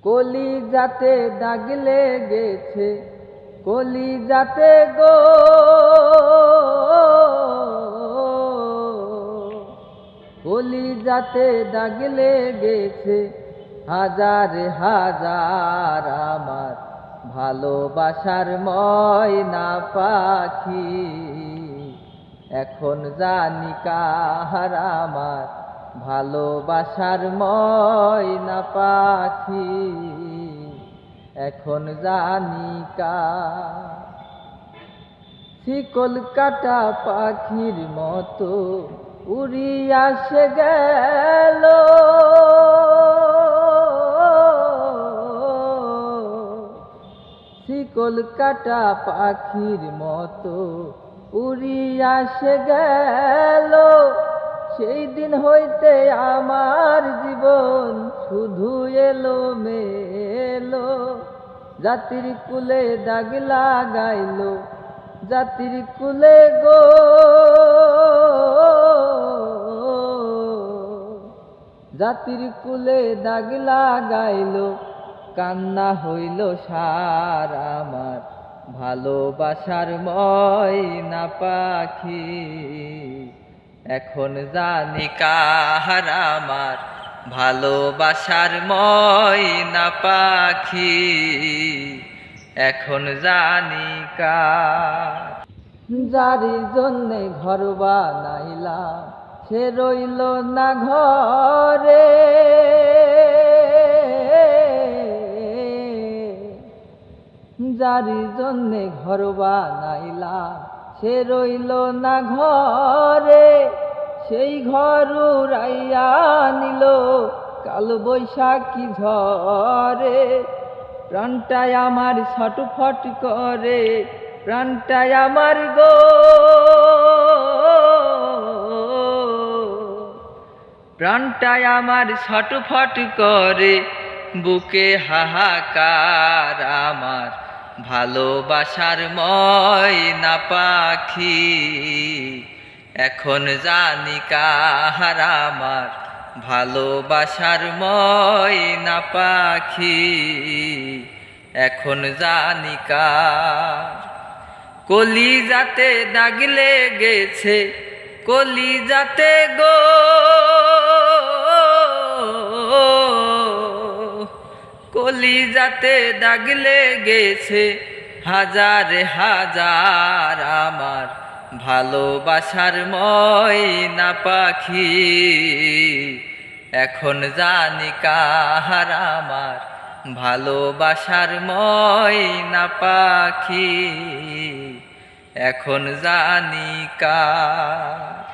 কলিজাতে দাগ লেগেছে, কলিজাতে গো, কলিজাতে দাগ লেগেছে। হাজার হাজার আমার ভালোবাসার ময়না পাখি, এখন জানি কাহার আমার ভালোবাসার ময়না পাখি, এখন জানি কার। শিকল কাটা পাখির মতো উড়িয়া সে গেল, শিকল কাটা পাখির মতো উড়িয়া সে গেল। সেই দিন হইতে আমার জীবন শুধু এলো মেলো, জাতির কুলে দাগ লাগাইল, জাতির কুলে গো, জাতির কুলে দাগ লাগাইল। কান্না হইল সার আমার ভালোবাসার ময়না পাখি, এখন জানি কাহার আমার ভালোবাসার ময়না পাখি, এখন জানি কার। যারি জন্যে ঘর বানাইলাম সে রইল না ঘরে, যারি জন্যে ঘর বানাইলাম সে রইল না ঘরে। সেই ঘর উড়াইয়া নিল কাল বৈশাখী ঝড়ে। প্রাণটায় আমার ছটফট করে, প্রাণটায় আমার গো, প্রাণটায় আমার ছটফট করে। বুকে হাহাকার আমার ভালোবাসার ময়না পাখি, এখন জানি কাহার আমার ভালোবাসার ময়না পাখি, এখন জানি কার। কলিজাতে দাগ লেগেছে, কলিজাতে গো, কলিজাতে দাগ লেগেছে। হাজার হাজার আমার ভালোবাসার ময়না পাখি, এখন জানি কাহার আমার ভালোবাসার ময়না পাখি, এখন জানি কার।